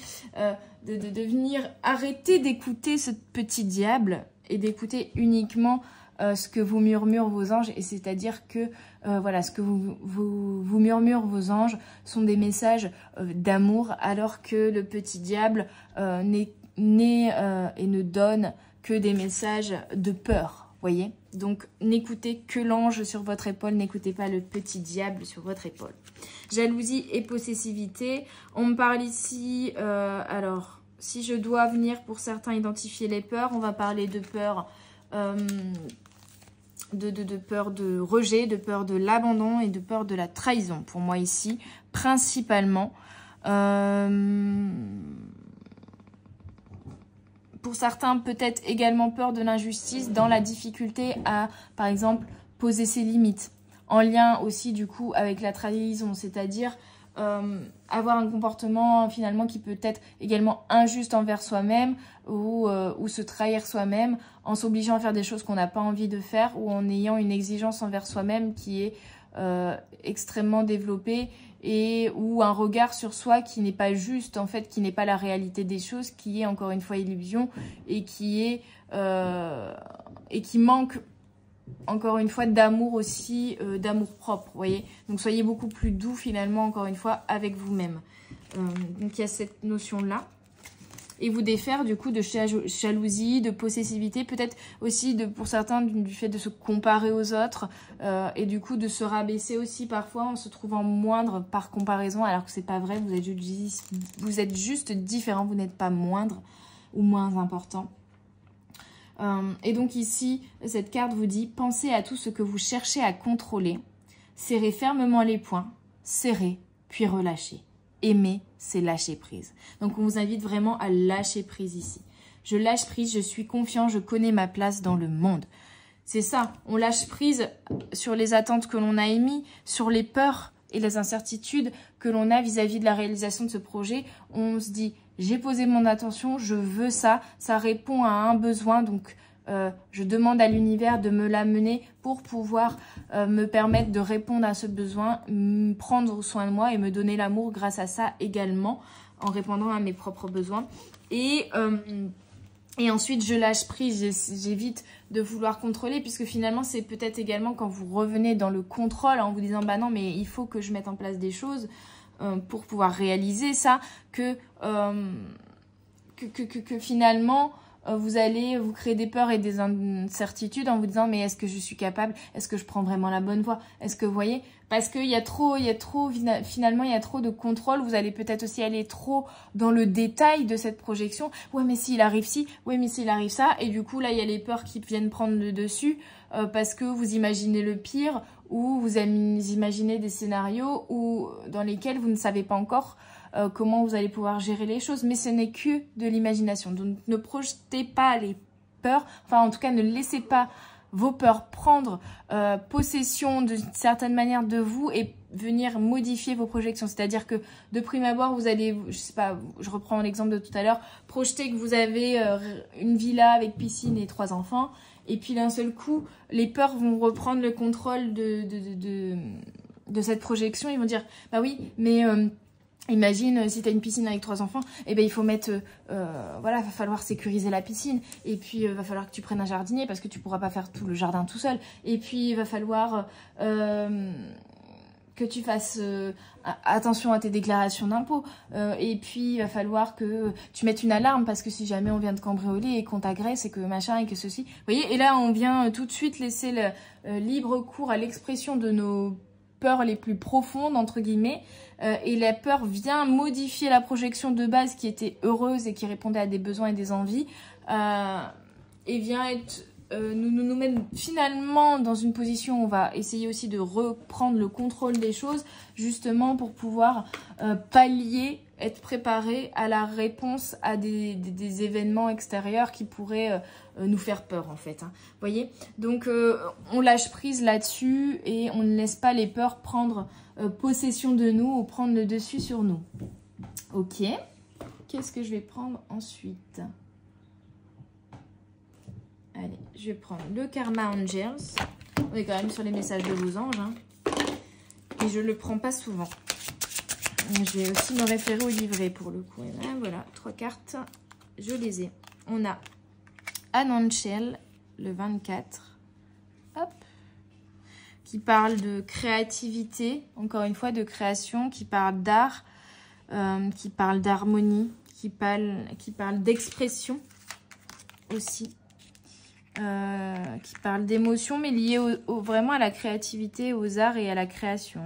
de venir arrêter d'écouter ce petit diable et d'écouter uniquement ce que vous murmurent vos anges, et c'est-à-dire que voilà, ce que vous murmurent vos anges sont des messages d'amour, alors que le petit diable n'est et ne donne que des messages de peur, voyez. Donc, n'écoutez que l'ange sur votre épaule, n'écoutez pas le petit diable sur votre épaule. Jalousie et possessivité. On me parle ici, alors, si je dois venir pour certains identifier les peurs, on va parler de peur, de peur de rejet, de peur de l'abandon et de peur de la trahison. Pour moi ici, principalement. Pour certains, peut-être également peur de l'injustice, dans la difficulté à, par exemple, poser ses limites. En lien aussi, du coup, avec la trahison, c'est-à-dire avoir un comportement, finalement, qui peut être également injuste envers soi-même ou se trahir soi-même en s'obligeant à faire des choses qu'on n'a pas envie de faire, ou en ayant une exigence envers soi-même qui est extrêmement développée, ou un regard sur soi qui n'est pas juste, en fait, qui n'est pas la réalité des choses, qui est encore une fois illusion, et qui manque encore une fois d'amour aussi, d'amour propre, vous voyez. Donc soyez beaucoup plus doux finalement, encore une fois, avec vous-même. Donc il y a cette notion-là. et vous défaire du coup de jalousie, de possessivité, peut-être aussi pour certains du fait de se comparer aux autres et du coup de se rabaisser aussi parfois en se trouvant moindre par comparaison alors que c'est pas vrai, vous êtes juste différent, vous n'êtes pas moindre ou moins important. Et donc ici, cette carte vous dit, pensez à tout ce que vous cherchez à contrôler, serrez fermement les poings, serrez puis relâchez. Aimer, c'est lâcher prise. Donc, on vous invite vraiment à lâcher prise ici. Je lâche prise, je suis confiant, je connais ma place dans le monde. C'est ça, on lâche prise sur les attentes que l'on a émises, sur les peurs et les incertitudes que l'on a vis-à-vis de la réalisation de ce projet. On se dit, j'ai posé mon attention, je veux ça, ça répond à un besoin, donc je demande à l'univers de me l'amener pour pouvoir me permettre de répondre à ce besoin, prendre soin de moi et me donner l'amour grâce à ça également, en répondant à mes propres besoins. Et ensuite, je lâche prise, j'évite de vouloir contrôler, puisque finalement, c'est peut-être également quand vous revenez dans le contrôle en vous disant « bah non, mais il faut que je mette en place des choses pour pouvoir réaliser ça », que finalement... vous allez vous créer des peurs et des incertitudes en vous disant mais est-ce que je suis capable, est-ce que je prends vraiment la bonne voie, est-ce que vous voyez, parce qu'il y a trop finalement il y a trop de contrôle, vous allez peut-être aussi aller trop dans le détail de cette projection, ouais mais s'il arrive ci, ouais mais s'il arrive ça, et du coup là il y a les peurs qui viennent prendre le dessus parce que vous imaginez le pire ou vous imaginez des scénarios dans lesquels vous ne savez pas encore comment vous allez pouvoir gérer les choses, mais ce n'est que de l'imagination. Donc ne projetez pas les peurs, enfin en tout cas ne laissez pas vos peurs prendre possession d'une certaine manière de vous et venir modifier vos projections. C'est-à-dire que de prime abord, vous allez, je sais pas, je reprends l'exemple de tout à l'heure, projeter que vous avez une villa avec piscine et 3 enfants, et puis d'un seul coup, les peurs vont reprendre le contrôle de cette projection. Ils vont dire, bah oui, mais... imagine si tu as une piscine avec 3 enfants, eh ben il faut mettre, voilà, va falloir sécuriser la piscine, et puis va falloir que tu prennes un jardinier parce que tu pourras pas faire tout le jardin tout seul, et puis il va falloir que tu fasses attention à tes déclarations d'impôts, et puis il va falloir que tu mettes une alarme parce que si jamais on vient de cambrioler et qu'on t'agresse et que machin et que ceci, vous voyez, et là on vient tout de suite laisser le libre cours à l'expression de nos peurs les plus profondes entre guillemets, et la peur vient modifier la projection de base qui était heureuse et qui répondait à des besoins et des envies, et vient être nous mettre finalement dans une position où on va essayer aussi de reprendre le contrôle des choses, justement pour pouvoir pallier, être préparé à la réponse à des événements extérieurs qui pourraient nous faire peur en fait. Hein. Vous voyez, donc on lâche prise là-dessus et on ne laisse pas les peurs prendre possession de nous ou prendre le dessus sur nous. Ok, qu'est-ce que je vais prendre ensuite ? Allez, je vais prendre le Karma Angels. On est quand même sur les messages de vos anges. Hein. Et je ne le prends pas souvent. Je vais aussi me référer au livret pour le coup. Et là, voilà, 3 cartes. Je les ai. On a Ananchel, le 24. Hop. Qui parle de créativité. Encore une fois, de création. Qui parle d'art. Qui parle d'harmonie. Qui parle d'expression aussi. Qui parle d'émotions, mais liées vraiment à la créativité, aux arts et à la création.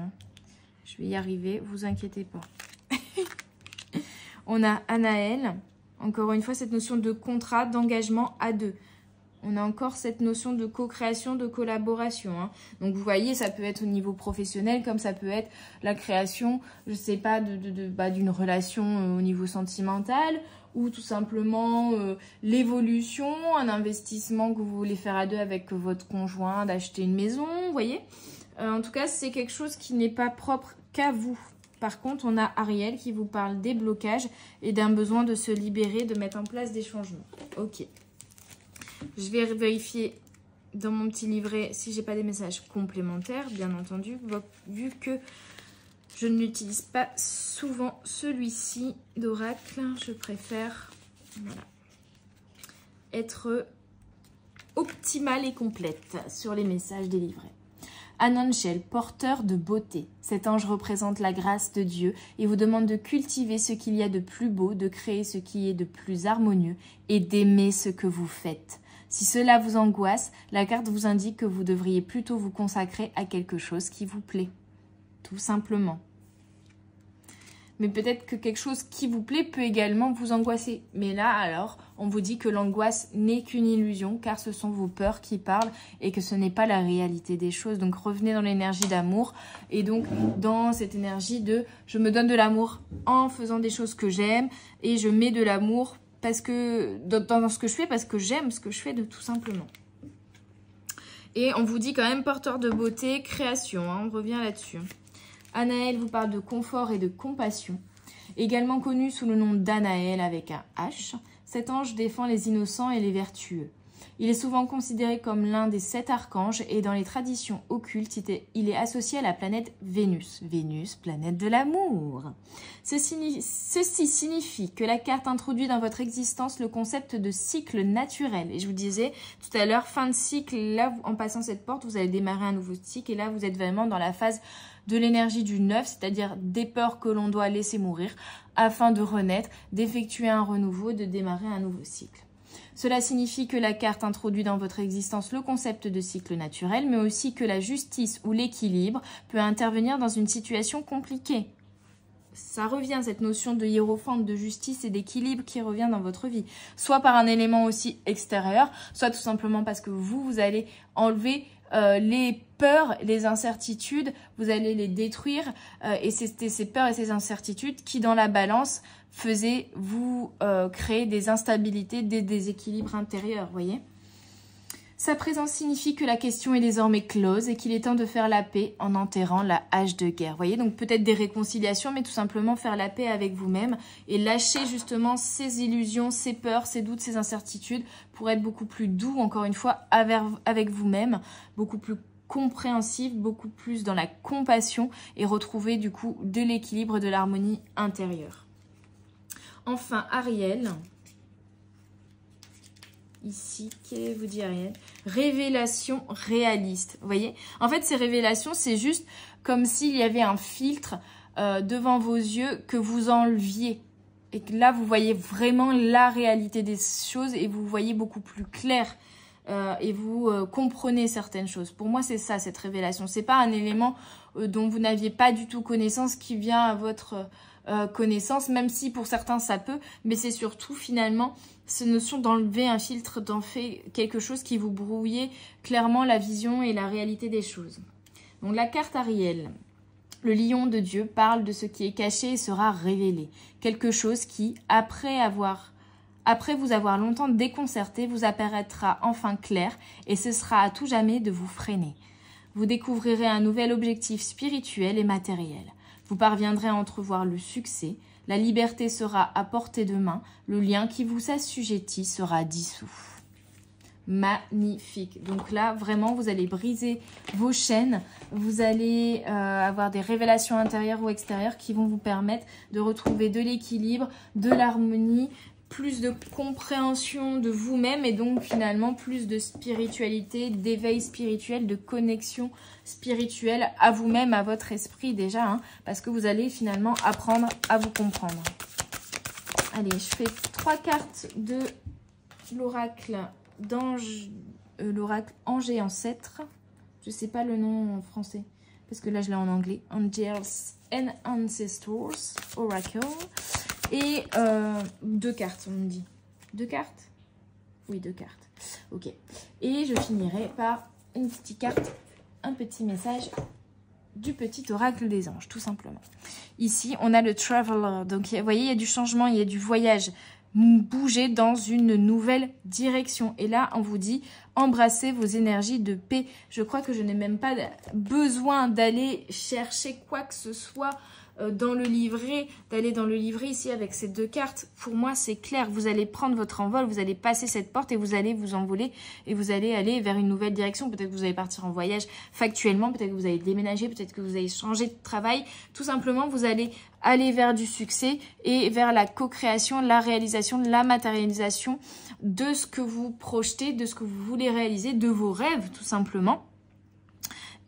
Je vais y arriver, vous inquiétez pas. On a Anaël, encore une fois, cette notion de contrat, d'engagement à deux. On a encore cette notion de co-création, de collaboration. Hein. Donc, vous voyez, ça peut être au niveau professionnel, comme ça peut être la création, je sais pas, d'une relation au niveau sentimental, ou tout simplement l'évolution, un investissement que vous voulez faire à deux avec votre conjoint, d'acheter une maison, vous voyez. En tout cas, c'est quelque chose qui n'est pas propre qu'à vous. Par contre, on a Ariel qui vous parle des blocages et d'un besoin de se libérer, de mettre en place des changements. Ok. Je vais vérifier dans mon petit livret si j'ai pas des messages complémentaires, bien entendu, vu que je n'utilise pas souvent celui-ci d'oracle. Je préfère voilà, être optimale et complète sur les messages des livrets. Ananchel, porteur de beauté. Cet ange représente la grâce de Dieu et vous demande de cultiver ce qu'il y a de plus beau, de créer ce qui est de plus harmonieux et d'aimer ce que vous faites. Si cela vous angoisse, la carte vous indique que vous devriez plutôt vous consacrer à quelque chose qui vous plaît. Tout simplement. Mais peut-être que quelque chose qui vous plaît peut également vous angoisser. Mais là, alors, on vous dit que l'angoisse n'est qu'une illusion, car ce sont vos peurs qui parlent et que ce n'est pas la réalité des choses. Donc, revenez dans l'énergie d'amour et donc dans cette énergie de « je me donne de l'amour en faisant des choses que j'aime et je mets de l'amour parce que dans ce que je fais parce que j'aime ce que je fais de tout simplement ». Et on vous dit quand même porteur de beauté, création, hein, on revient là-dessus. Anaël vous parle de confort et de compassion. Également connu sous le nom d'Anaël avec un H, cet ange défend les innocents et les vertueux. Il est souvent considéré comme l'un des 7 archanges et dans les traditions occultes, il est associé à la planète Vénus. Vénus, planète de l'amour. Ceci signifie que la carte introduit dans votre existence le concept de cycle naturel. Et je vous disais tout à l'heure, fin de cycle, là, en passant cette porte, vous allez démarrer un nouveau cycle. Et là, vous êtes vraiment dans la phase de l'énergie du neuf, c'est-à-dire des peurs que l'on doit laisser mourir afin de renaître, d'effectuer un renouveau, de démarrer un nouveau cycle. Cela signifie que la carte introduit dans votre existence le concept de cycle naturel, mais aussi que la justice ou l'équilibre peut intervenir dans une situation compliquée. Ça revient, cette notion de hiérophante, de justice et d'équilibre qui revient dans votre vie. Soit par un élément aussi extérieur, soit tout simplement parce que vous allez enlever les peurs, les incertitudes, vous allez les détruire. Et c'était ces peurs et ces incertitudes qui, dans la balance, faisaient vous créer des instabilités, des déséquilibres intérieurs, voyez. Sa présence signifie que la question est désormais close et qu'il est temps de faire la paix en enterrant la hache de guerre. Vous voyez, donc peut-être des réconciliations, mais tout simplement faire la paix avec vous-même et lâcher justement ces illusions, ces peurs, ces doutes, ces incertitudes pour être beaucoup plus doux, encore une fois, avec vous-même, beaucoup plus compréhensif, beaucoup plus dans la compassion et retrouver du coup de l'équilibre, de l'harmonie intérieure. Enfin, Ariel... Ici, qu'est-ce que vous dit Ariel? Révélation réaliste. Vous voyez? En fait, ces révélations, c'est juste comme s'il y avait un filtre devant vos yeux que vous enleviez. Et que là, vous voyez vraiment la réalité des choses et vous voyez beaucoup plus clair. Et vous comprenez certaines choses. Pour moi, c'est ça, cette révélation. C'est pas un élément dont vous n'aviez pas du tout connaissance qui vient à votre connaissance, même si pour certains ça peut, mais c'est surtout finalement cette notion d'enlever un filtre, d'en faire quelque chose qui vous brouillait clairement la vision et la réalité des choses. Donc la carte Ariel, le lion de Dieu, parle de ce qui est caché et sera révélé. Quelque chose qui, après vous avoir longtemps déconcerté, vous apparaîtra enfin clair et ce sera à tout jamais de vous freiner. Vous découvrirez un nouvel objectif spirituel et matériel. Vous parviendrez à entrevoir le succès, la liberté sera à portée de main, le lien qui vous assujettit sera dissous. Magnifique. Donc là, vraiment, vous allez briser vos chaînes, vous allez avoir des révélations intérieures ou extérieures qui vont vous permettre de retrouver de l'équilibre, de l'harmonie, plus de compréhension de vous-même et donc finalement plus de spiritualité, d'éveil spirituel, de connexion spirituelle à vous-même, à votre esprit déjà, hein, parce que vous allez finalement apprendre à vous comprendre. Allez, je fais 3 cartes de l'oracle d'ange, l'oracle ange et ancêtre. Je sais pas le nom en français, parce que là je l'ai en anglais. Angels and Ancestors Oracle. Et 2 cartes, on me dit. 2 cartes? Oui, 2 cartes. Ok. Et je finirai par une petite carte, un petit message du petit oracle des anges, tout simplement. Ici, on a le Traveler. Donc, vous voyez, il y a du changement, il y a du voyage. Bouger dans une nouvelle direction. Et là, on vous dit, embrassez vos énergies de paix. Je crois que je n'ai même pas besoin d'aller chercher quoi que ce soit dans le livret, d'aller dans le livret ici avec ces 2 cartes. Pour moi, c'est clair. Vous allez prendre votre envol, vous allez passer cette porte et vous allez vous envoler et vous allez aller vers une nouvelle direction. Peut-être que vous allez partir en voyage factuellement, peut-être que vous allez déménager, peut-être que vous allez changer de travail. Tout simplement, vous allez aller vers du succès et vers la co-création, la réalisation, la matérialisation de ce que vous projetez, de ce que vous voulez réaliser, de vos rêves, tout simplement.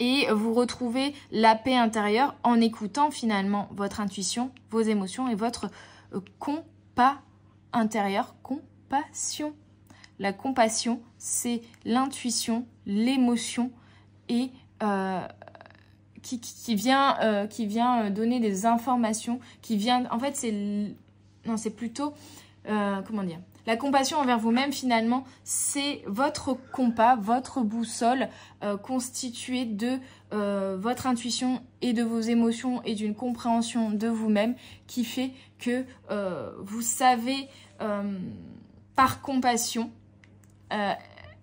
et vous retrouvez la paix intérieure en écoutant finalement votre intuition, vos émotions et votre compas intérieur, compassion. La compassion, c'est l'intuition, l'émotion et qui vient donner des informations, qui vient... En fait, c'est plutôt... comment dire ? La compassion envers vous-même, finalement, c'est votre compas, votre boussole constituée de votre intuition et de vos émotions et d'une compréhension de vous-même qui fait que vous savez par compassion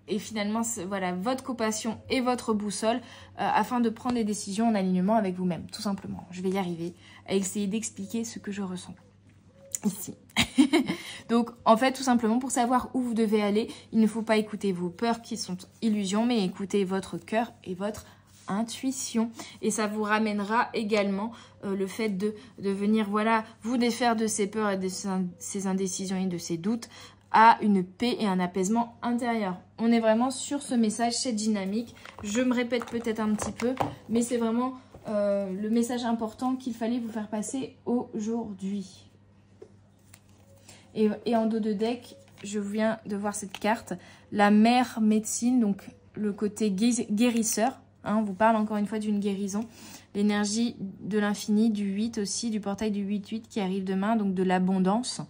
et finalement, voilà, votre compassion et votre boussole afin de prendre des décisions en alignement avec vous-même, tout simplement. Je vais y arriver à essayer d'expliquer ce que je ressens ici. Donc, en fait, tout simplement, pour savoir où vous devez aller, il ne faut pas écouter vos peurs qui sont illusions, mais écouter votre cœur et votre intuition. Et ça vous ramènera également le fait de venir, voilà, vous défaire de ces peurs et de ces indécisions et de ces doutes à une paix et un apaisement intérieur. On est vraiment sur ce message, cette dynamique. Je me répète peut-être un petit peu, mais c'est vraiment le message important qu'il fallait vous faire passer aujourd'hui. Et en dos de deck, je viens de voir cette carte, la mère médecine, donc le côté guérisseur. Hein, on vous parle encore une fois d'une guérison. L'énergie de l'infini, du 8 aussi, du portail du 8-8 qui arrive demain, donc de l'abondance,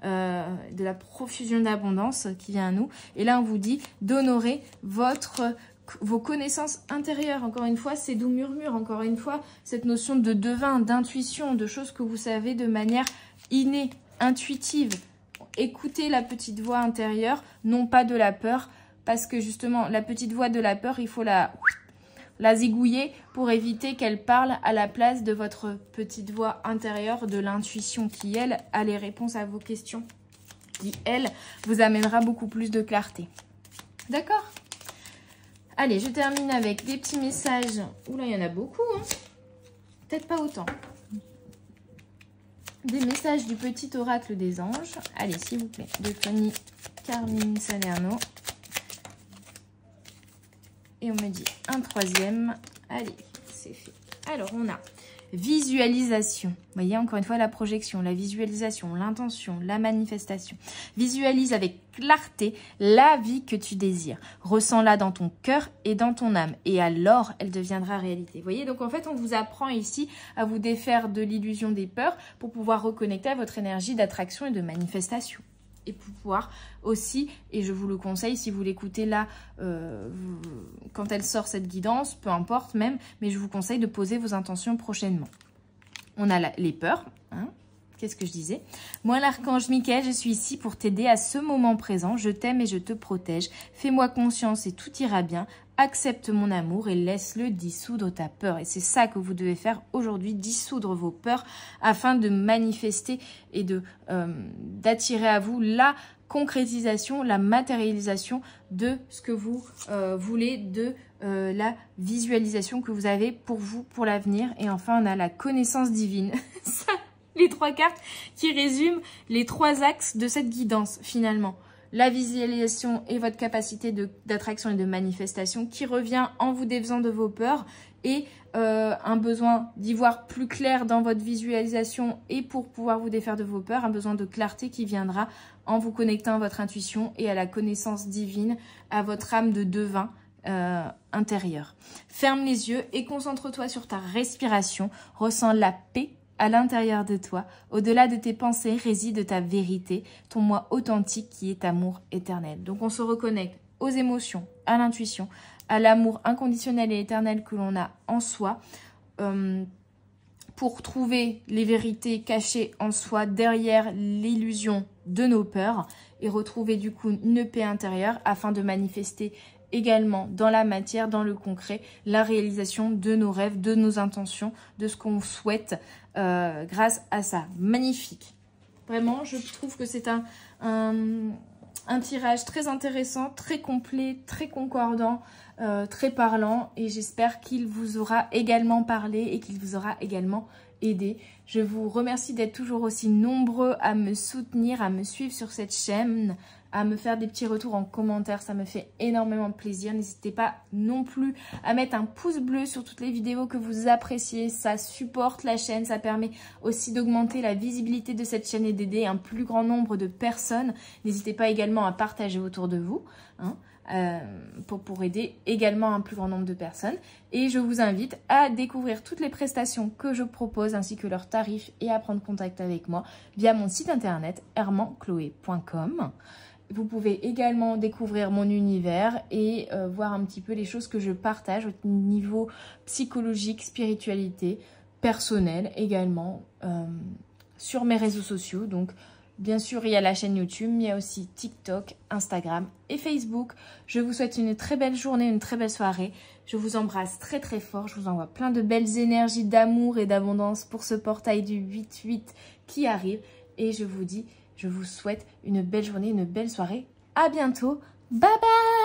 de la profusion d'abondance qui vient à nous. Et là, on vous dit d'honorer vos connaissances intérieures. Encore une fois, ces doux murmures. Encore une fois, cette notion de devin, d'intuition, de choses que vous savez de manière innée, intuitive. Écoutez la petite voix intérieure, non pas de la peur, parce que justement, la petite voix de la peur, il faut la zigouiller pour éviter qu'elle parle à la place de votre petite voix intérieure, de l'intuition qui, elle, a les réponses à vos questions, qui, elle, vous amènera beaucoup plus de clarté. D'accord ? Allez, je termine avec des petits messages. Oula, il y en a beaucoup, hein. Peut-être pas autant. Des messages du petit oracle des anges. Allez, s'il vous plaît, de Fanny Carmine Salerno. Et on me dit un troisième. Allez, c'est fait. Alors, on a visualisation. Vous voyez, encore une fois, la projection, la visualisation, l'intention, la manifestation. Visualise avec clarté la vie que tu désires. Ressens-la dans ton cœur et dans ton âme. Et alors, elle deviendra réalité. Vous voyez, donc en fait, on vous apprend ici à vous défaire de l'illusion des peurs pour pouvoir reconnecter à votre énergie d'attraction et de manifestation. Et pour pouvoir aussi, et je vous le conseille, si vous l'écoutez là, quand elle sort cette guidance, peu importe même, mais je vous conseille de poser vos intentions prochainement. On a les peurs, hein. Qu'est-ce que je disais? Moi, l'archange Michael, je suis ici pour t'aider à ce moment présent. Je t'aime et je te protège. Fais-moi confiance et tout ira bien. Accepte mon amour et laisse-le dissoudre ta peur. Et c'est ça que vous devez faire aujourd'hui, dissoudre vos peurs afin de manifester et d'attirer à vous la concrétisation, la matérialisation de ce que vous voulez, de la visualisation que vous avez pour vous, pour l'avenir. Et enfin, on a la connaissance divine. Ça, les trois cartes qui résument les trois axes de cette guidance finalement. La visualisation et votre capacité d'attraction et de manifestation qui revient en vous défaisant de vos peurs et un besoin d'y voir plus clair dans votre visualisation et pour pouvoir vous défaire de vos peurs, un besoin de clarté qui viendra en vous connectant à votre intuition et à la connaissance divine, à votre âme de devin intérieure. Ferme les yeux et concentre-toi sur ta respiration, ressens la paix à l'intérieur de toi, au-delà de tes pensées, réside ta vérité, ton moi authentique qui est amour éternel. Donc on se reconnecte aux émotions, à l'intuition, à l'amour inconditionnel et éternel que l'on a en soi, pour trouver les vérités cachées en soi derrière l'illusion de nos peurs et retrouver du coup une paix intérieure afin de manifester également dans la matière, dans le concret, la réalisation de nos rêves, de nos intentions, de ce qu'on souhaite grâce à ça. Magnifique. Vraiment, je trouve que c'est un tirage très intéressant, très complet, très concordant, très parlant et j'espère qu'il vous aura également parlé et qu'il vous aura également aidé. Je vous remercie d'être toujours aussi nombreux à me soutenir, à me suivre sur cette chaîne, à me faire des petits retours en commentaire, ça me fait énormément plaisir. N'hésitez pas non plus à mettre un pouce bleu sur toutes les vidéos que vous appréciez, ça supporte la chaîne, ça permet aussi d'augmenter la visibilité de cette chaîne et d'aider un plus grand nombre de personnes. N'hésitez pas également à partager autour de vous, hein, pour aider également un plus grand nombre de personnes. Et je vous invite à découvrir toutes les prestations que je propose ainsi que leurs tarifs et à prendre contact avec moi via mon site internet hermanchloé.com. Vous pouvez également découvrir mon univers et voir un petit peu les choses que je partage au niveau psychologique, spiritualité, personnel également sur mes réseaux sociaux. Donc bien sûr il y a la chaîne YouTube, mais il y a aussi TikTok, Instagram et Facebook. Je vous souhaite une très belle journée, une très belle soirée. Je vous embrasse très très fort. Je vous envoie plein de belles énergies d'amour et d'abondance pour ce portail du 8-8 qui arrive. Et je vous dis... je vous souhaite une belle journée, une belle soirée. À bientôt. Bye bye!